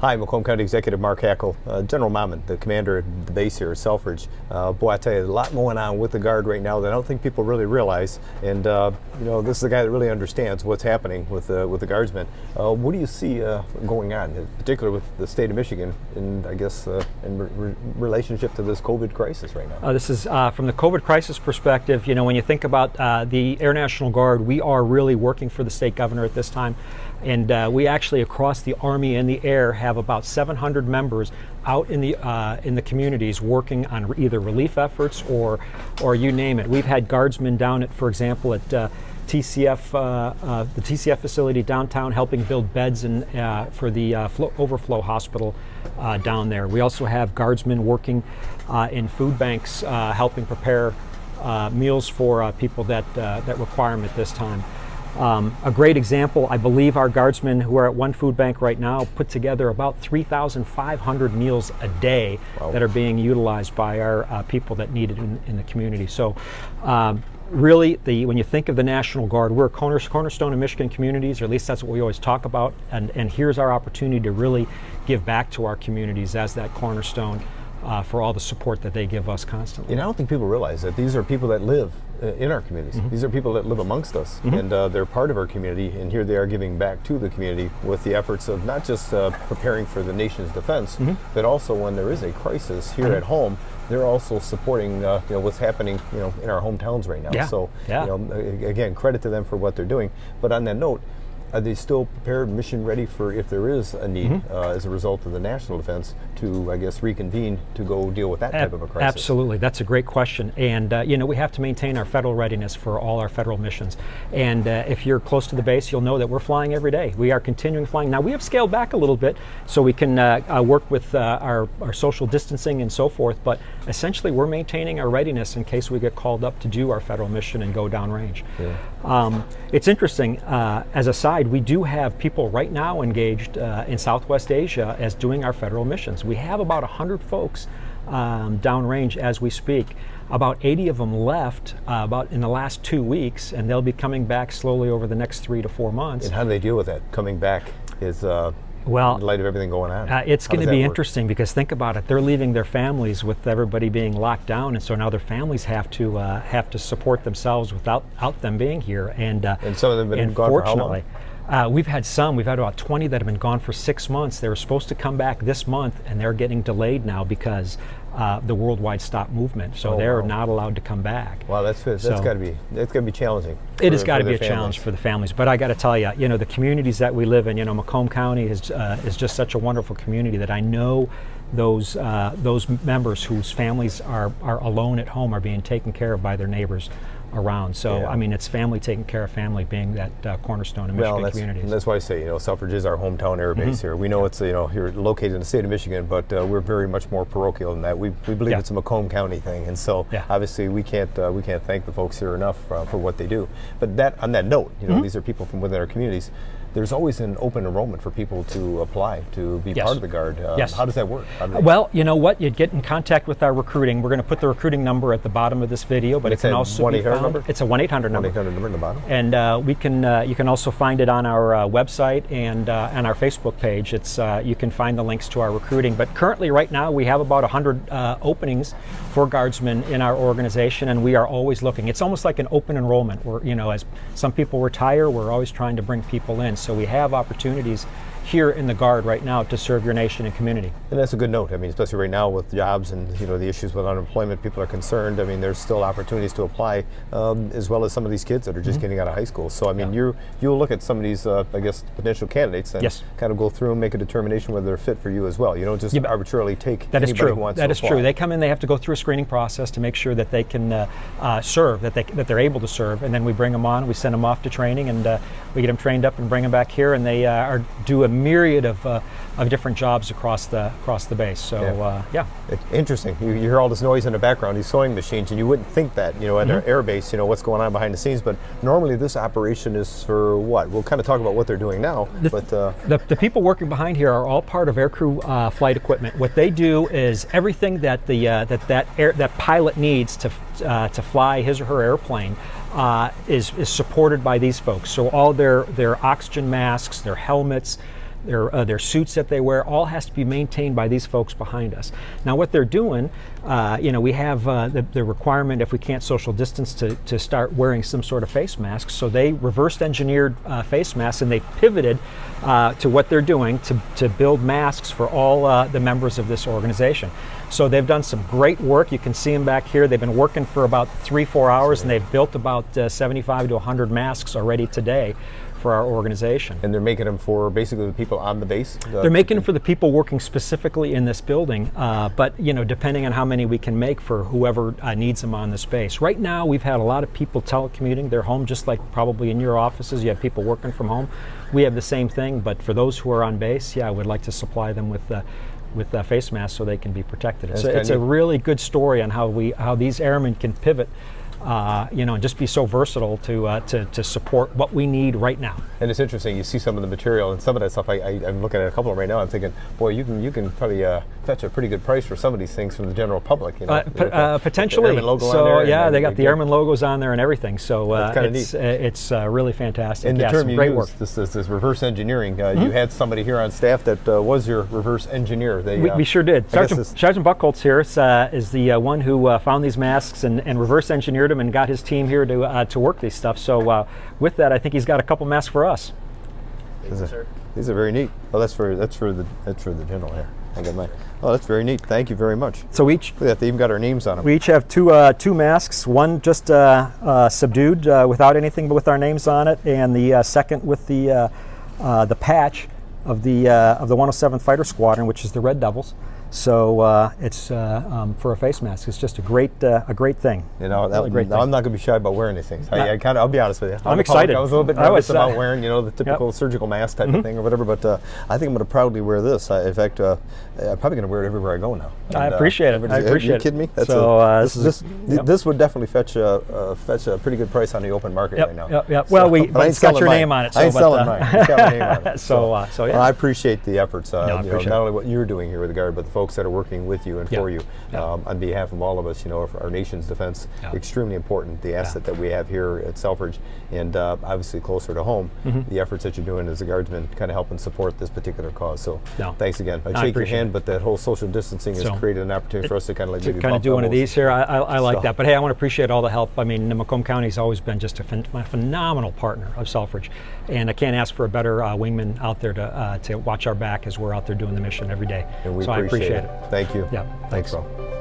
Hi, Macomb County Executive Mark Hackle, General Mammon, the commander at the base here at Selfridge. Boy, I tell you, a lot going on with the Guard right now that I don't think people really realize. And you know, this is a guy that really understands what's happening with the Guardsmen. What do you see going on, in particular with the state of Michigan, and I guess in relationship to this COVID crisis right now? This is from the COVID crisis perspective. You know, when you think about the Air National Guard, we are really working for the state governor at this time. And we actually, across the Army and the Air, have about 700 members out in the communities working on either relief efforts or you name it. We've had Guardsmen down at, for example, at TCF, the TCF facility downtown, helping build beds for the overflow hospital down there. We also have Guardsmen working in food banks, helping prepare meals for people that require them at this time. A great example, I believe our Guardsmen who are at one food bank right now put together about 3,500 meals a day. Wow. That are being utilized by our people that need it in the community. So really, when you think of the National Guard, we're a cornerstone of Michigan communities, or at least that's what we always talk about, and here's our opportunity to really give back to our communities as that cornerstone for all the support that they give us constantly. You know, I don't think people realize that these are people that live in our communities. Mm-hmm. These are people that live amongst us, mm-hmm. and they're part of our community, and here they are giving back to the community with the efforts of not just preparing for the nation's defense, mm-hmm. but also when there is a crisis here mm-hmm. at home, they're also supporting you know, what's happening, you know, in our hometowns right now. Yeah. So yeah. You know, again, credit to them for what they're doing. But on that note, are they still prepared, mission ready for if there is a need mm-hmm. As a result of the national defense to, I guess, reconvene to go deal with that type of a crisis? Absolutely, that's a great question. And you know, we have to maintain our federal readiness for all our federal missions. And if you're close to the base, you'll know that we're flying every day. We are continuing flying. Now, we have scaled back a little bit so we can work with our social distancing and so forth, but essentially we're maintaining our readiness in case we get called up to do our federal mission and go downrange. Yeah. It's interesting, as a side, we do have people right now engaged in Southwest Asia as doing our federal missions. We have about 100 folks downrange as we speak. About 80 of them left about in the last 2 weeks, and they'll be coming back slowly over the next 3 to 4 months. And how do they deal with that? Coming back is well, in light of everything going on. It's going to be interesting because think about it. They're leaving their families with everybody being locked down, and so now their families have to support themselves without them being here. And some of them have been gone for how long? We've had about 20 that have been gone for 6 months. They were supposed to come back this month, and they're getting delayed now because the worldwide stop movement. So they're not allowed to come back. Wow, that's got to be challenging. It has got to be a challenge for the families. But I got to tell you, you know, the communities that we live in, you know, Macomb County is just such a wonderful community that I know those members whose families are alone at home are being taken care of by their neighbors around. So yeah. I mean, it's family taking care of family being that cornerstone of Michigan communities. That's why I say, you know, Selfridge is our hometown air base mm-hmm. here. We know it's, you know, here located in the state of Michigan, but we're very much more parochial than that. We believe yeah. it's a Macomb County thing, and so yeah. obviously we can't thank the folks here enough for what they do. But on that note, you know, mm-hmm. these are people from within our communities. There's always an open enrollment for people to apply to be yes. part of the Guard. Yes. How does that work? Well, you know what? You'd get in contact with our recruiting. We're going to put the recruiting number at the bottom of this video, but it can also be found. Number? It's a 1-800 number. 1-800 number in the bottom. And you can also find it on our website and on our Facebook page. It's you can find the links to our recruiting. But currently, right now, we have about 100 openings for Guardsmen in our organization, and we are always looking. It's almost like an open enrollment. Where, you know, as some people retire, we're always trying to bring people in. So we have opportunities here in the Guard right now to serve your nation and community. And that's a good note. I mean, especially right now with jobs and, you know, the issues with unemployment, people are concerned. I mean, there's still opportunities to apply, as well as some of these kids that are just mm-hmm. getting out of high school. So, I mean, yeah. you'll look at some of these, I guess, potential candidates and yes. kind of go through and make a determination whether they're fit for you as well. You don't just arbitrarily take anybody who wants to apply. That is true. They come in, they have to go through a screening process to make sure that they can serve, that they're able to serve, and then we bring them on, we send them off to training, and we get them trained up and bring them back here, and they do a myriad of different jobs across the base. So yeah. Interesting. You hear all this noise in the background, these sewing machines, and you wouldn't think that, you know, at mm-hmm. our air base, you know, what's going on behind the scenes. But normally this operation is for what? We'll kind of talk about what they're doing now. The people working behind here are all part of aircrew flight equipment. What they do is everything that that pilot needs to fly his or her airplane is supported by these folks. So all their oxygen masks, their helmets, their suits that they wear, all has to be maintained by these folks behind us. Now, what they're doing, we have the requirement, if we can't social distance, to start wearing some sort of face mask. So they reversed engineered face masks, and they pivoted to what they're doing to build masks for all the members of this organization. So they've done some great work. You can see them back here. They've been working for about 3-4 hours, and they've built about 75 to 100 masks already today for our organization. And they're making them for basically the people on the base? They're making them for the people working specifically in this building, but depending on how many we can make for whoever needs them on the space. Right now, we've had a lot of people telecommuting. They're home, just like probably in your offices. You have people working from home. We have the same thing, but for those who are on base, yeah, I would like to supply them with face masks so they can be protected. It's a really good story on how these airmen can pivot, and just be so versatile to support what we need right now. And it's interesting. You see some of the material and some of that stuff. I'm looking at a couple of them right now. I'm thinking, boy, you can probably fetch a pretty good price for some of these things from the general public. Potentially. The Airman logo so on there, yeah, they got the Airman logos on there and everything. So it's really fantastic. And the term you great used, work. This reverse engineering. You had somebody here on staff that was your reverse engineer. We sure did. Sergeant Buchholz here is the one who found these masks and reverse engineered them and got his team here to work these stuff. So with that, I think he's got a couple masks for us. These are very neat. Oh, that's for the general here. I got mine. Oh, that's very neat. Thank you very much. So each look at that, they even got our names on them. We each have two masks. One just subdued without anything but with our names on it, and the second with the patch of the 107th Fighter Squadron, which is the Red Devils. So it's for a face mask. It's just a great thing. Really great thing. I'm not going to be shy about wearing these things. I'll be honest with you. I'm excited. I was a little bit nervous about wearing, the typical surgical mask type of thing or whatever. But I think I'm going to proudly wear this. In fact, I'm probably going to wear it everywhere I go now. I appreciate it. Are you kidding me? This would definitely fetch a pretty good price on the open market right now. Yep. Well, it's got your name on it. I ain't selling mine. It's got my name on it. So yeah. I appreciate the efforts. I not only what you're doing here with the Guard, but the folks that are working with you and for you. On behalf of all of us, our nation's defense, extremely important. The asset that we have here at Selfridge, and obviously closer to home, the efforts that you're doing as a Guardsman kind of helping support this particular cause. So thanks again. I shake your hand, but that whole social distancing has created an opportunity for us to kind of do one of these here. I like that. But hey, I want to appreciate all the help. I mean, Macomb County has always been just a phenomenal partner of Selfridge, and I can't ask for a better wingman out there to watch our back as we're out there doing the mission every day. And we so I appreciate it. Thank you. Yeah, thanks. Bro.